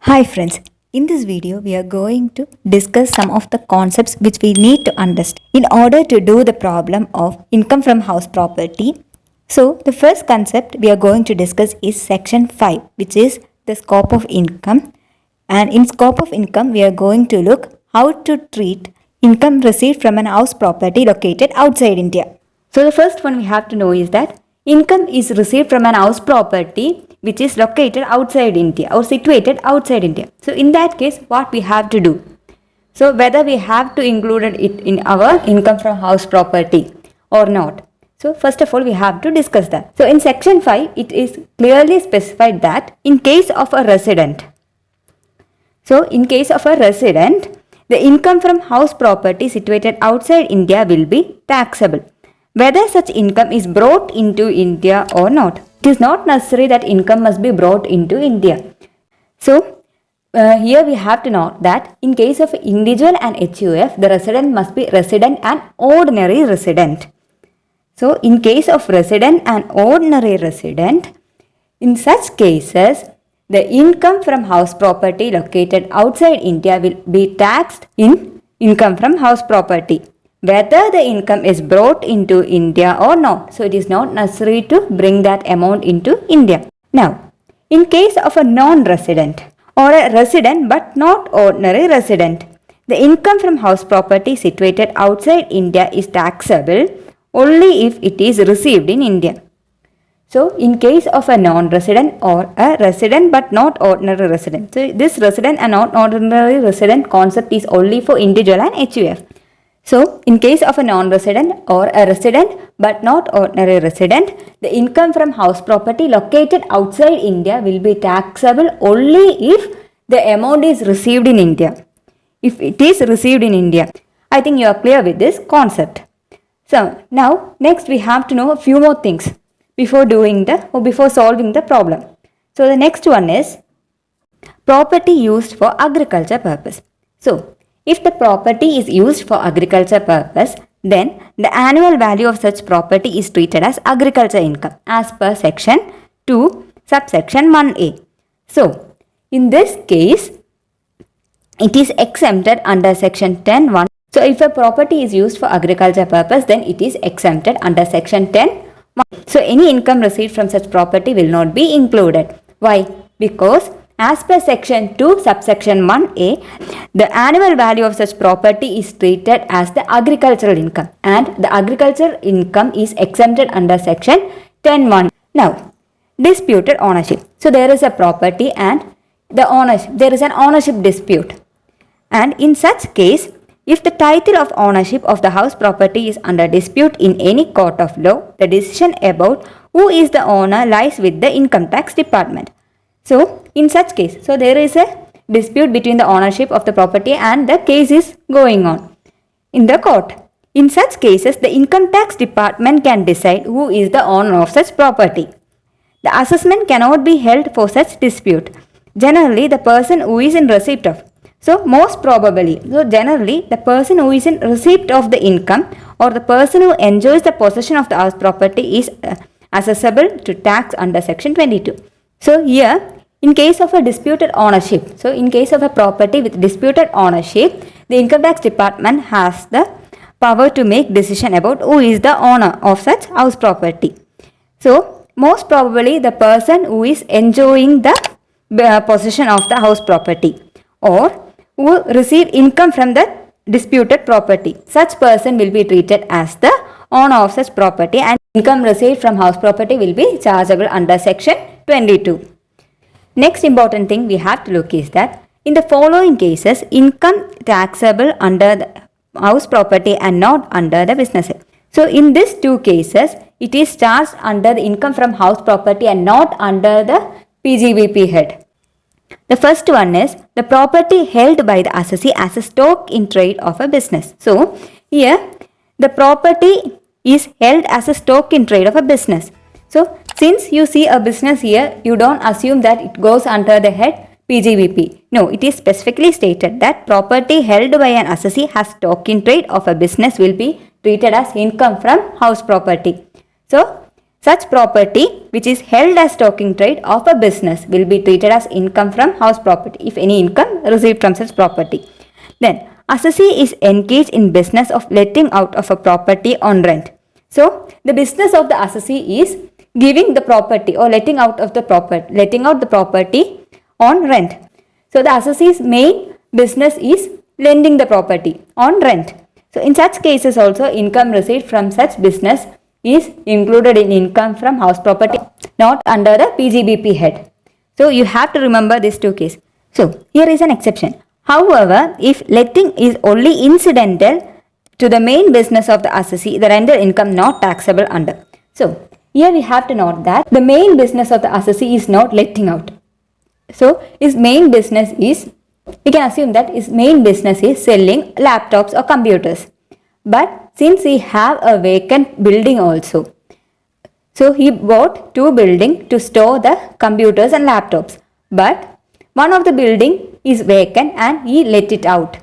Hi friends, in this video we are going to discuss some of the concepts which we need to understand in order to do the problem of income from house property. So the first concept we are going to discuss is section 5, which is the scope of income, and in scope of income we are going to look how to treat income received from an house property located outside India. So the first one we have to know is that income is received from an house property which is located outside India or situated outside India. So in that case, what we have to do? So whether we have to include it in our income from house property or not. So first of all, we have to discuss that. So in section 5, it is clearly specified that in case of a resident, the income from house property situated outside India will be taxable, whether such income is brought into India or not. It is not necessary that income must be brought into India. So, here we have to note that in case of individual and HUF, the resident must be resident and ordinary resident. So, in case of resident and ordinary resident, in such cases, the income from house property located outside India will be taxed in income from house property, whether the income is brought into India or not. So it is not necessary to bring that amount into India. Now, in case of a non-resident or a resident but not ordinary resident, the income from house property situated outside India is taxable only if it is received in India. So, in case of a non-resident or a resident but not ordinary resident. So, this resident and not ordinary resident concept is only for individual and HUF. So, in case of a non-resident or a resident but not ordinary resident, the income from house property located outside India will be taxable only if the amount is received in India. If it is received in India. I think you are clear with this concept. So, now next we have to know a few more things before solving the problem. So, the next one is property used for agriculture purpose. So, if the property is used for agriculture purpose, then the annual value of such property is treated as agriculture income as per section 2, subsection 1a. So, in this case, it is exempted under section 10(1). So, if a property is used for agriculture purpose, then it is exempted under section 10(1). So, any income received from such property will not be included. Why? Because as per section 2, subsection 1a, the annual value of such property is treated as the agricultural income, and the agricultural income is exempted under section 10(1). Now, disputed ownership. So, there is a property and there is an ownership dispute. And in such case, if the title of ownership of the house property is under dispute in any court of law, the decision about who is the owner lies with the income tax department. So, in such case, there is a dispute between the ownership of the property and the case is going on in the court. In such cases, the income tax department can decide who is the owner of such property. The assessment cannot be held for such dispute. Generally, the person who is in receipt of. So, generally, the person who is in receipt of the income or the person who enjoys the possession of the house property is assessable to tax under section 22. So, here, in case of a disputed ownership, so in case of a property with disputed ownership, the income tax department has the power to make decision about who is the owner of such house property. So, most probably the person who is enjoying the possession of the house property or who receive income from the disputed property. Such person will be treated as the owner of such property, and income received from house property will be chargeable under section 22. Next important thing we have to look is that in the following cases, income taxable under the house property and not under the business head. So, in these two cases, it is charged under the income from house property and not under the PGBP head. The first one is the property held by the assessee as a stock in trade of a business. So, here the property is held as a stock in trade of a business. So, since you see a business here, you don't assume that it goes under the head PGBP. No, it is specifically stated that property held by an assessee as stock in trade of a business will be treated as income from house property. So, Such property which is held as stock in trade of a business will be treated as income from house property if any income received from such property. Then assessee is engaged in business of letting out of a property on rent. So the business of the assessee is giving the property or letting out the property on rent. So the assessee's main business is lending the property on rent. So in such cases also income received from such business is included in income from house property, not under the PGBP head. So you have to remember these two cases. So here is an exception. However, if letting is only incidental to the main business of the assessee, the rental income not taxable under. So here we have to note that the main business of the assessee is not letting out. So his main business is, we can assume that his main business is selling laptops or computers. But since he have a vacant building also, so he bought two buildings to store the computers and laptops. But one of the building is vacant and he let it out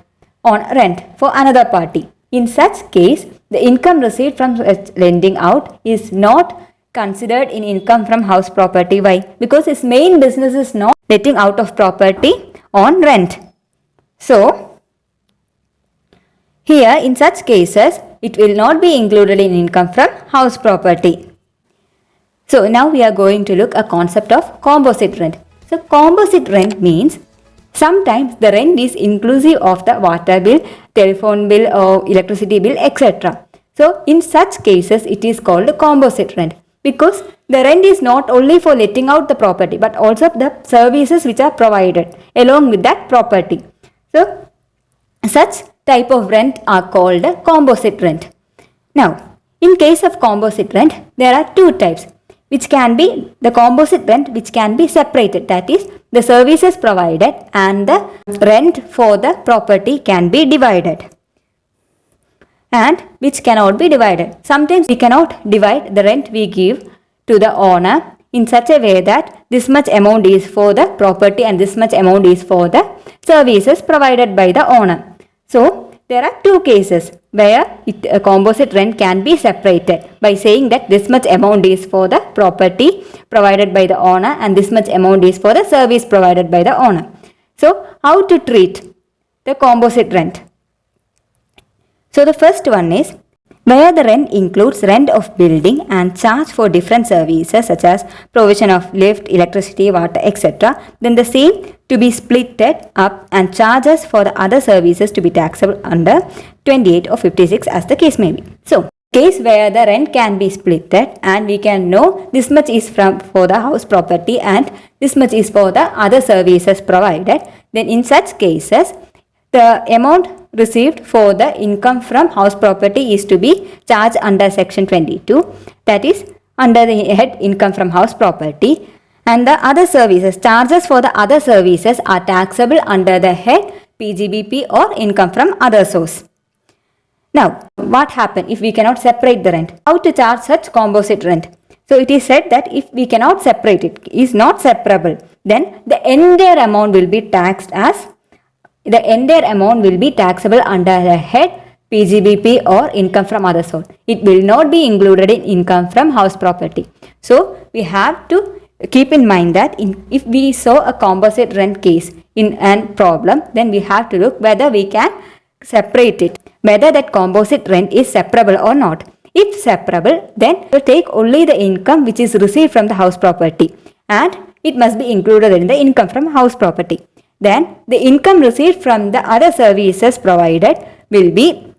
on rent for another party. In such case, the income received from lending out is not considered in income from house property. Why? Because his main business is not letting out of property on rent. So, here in such cases, it will not be included in income from house property. So, now we are going to look at a concept of composite rent. So, composite rent means sometimes the rent is inclusive of the water bill, telephone bill or electricity bill, etc. So, in such cases, it is called composite rent because the rent is not only for letting out the property but also the services which are provided along with that property. So, such type of rent are called composite rent. Now, in case of composite rent, there are two types which can be the composite rent which can be separated, that is the services provided and the rent for the property can be divided and which cannot be divided. Sometimes we cannot divide the rent we give to the owner in such a way that this much amount is for the property and this much amount is for the services provided by the owner. So, there are two cases where a composite rent can be separated by saying that this much amount is for the property provided by the owner and this much amount is for the service provided by the owner. So, how to treat the composite rent? So, the first one is where the rent includes rent of building and charge for different services such as provision of lift, electricity, water, etc. Then the same to be splitted up and charges for the other services to be taxable under 28 or 56 as the case may be. So, case where the rent can be splitted and we can know this much is for the house property and this much is for the other services provided, then in such cases the amount received for the income from house property is to be charged under section 22, that is under the head income from house property, and the other services, charges for the other services are taxable under the head PGBP or income from other source. Now, what happens if we cannot separate the rent? How to charge such composite rent? So, it is said that if we cannot separate it, is not separable, then the entire amount will be taxed as taxable under the head PGBP or income from other source. It will not be included in income from house property. So, we have to keep in mind that if we saw a composite rent case in a problem, then we have to look whether we can separate it, whether that composite rent is separable or not. If separable, then we take only the income which is received from the house property and it must be included in the income from house property. Then the income received from the other services provided will be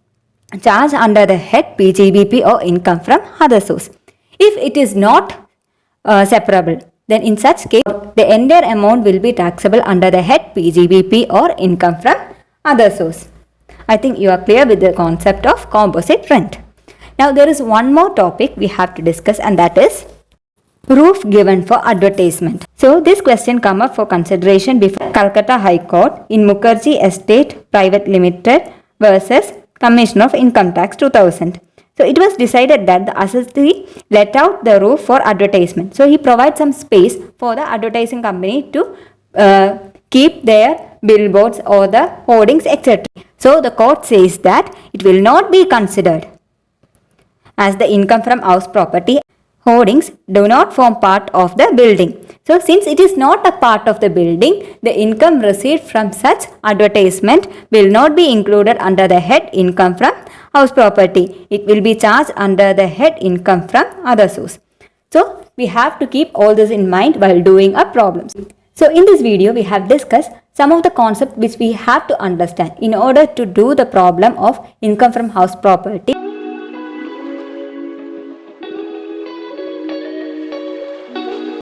charged under the head PGBP or income from other source. If it is not separable, then in such case the entire amount will be taxable under the head PGBP or income from other source. I think you are clear with the concept of composite rent. Now there is one more topic we have to discuss, and that is roof given for advertisement. So this question come up for consideration before Calcutta High Court in Mukherjee Estate Private Limited versus Commission of Income Tax 2000. So it was decided that the assessee let out the roof for advertisement. So he provides some space for the advertising company to keep their billboards or the hoardings, etc. So the court says that it will not be considered as the income from house property. Hoardings do not form part of the building. So since it is not a part of the building, the income received from such advertisement will not be included under the head income from house property. It will be charged under the head income from other source. So we have to keep all this in mind while doing our problems. So in this video, we have discussed some of the concepts which we have to understand in order to do the problem of income from house property.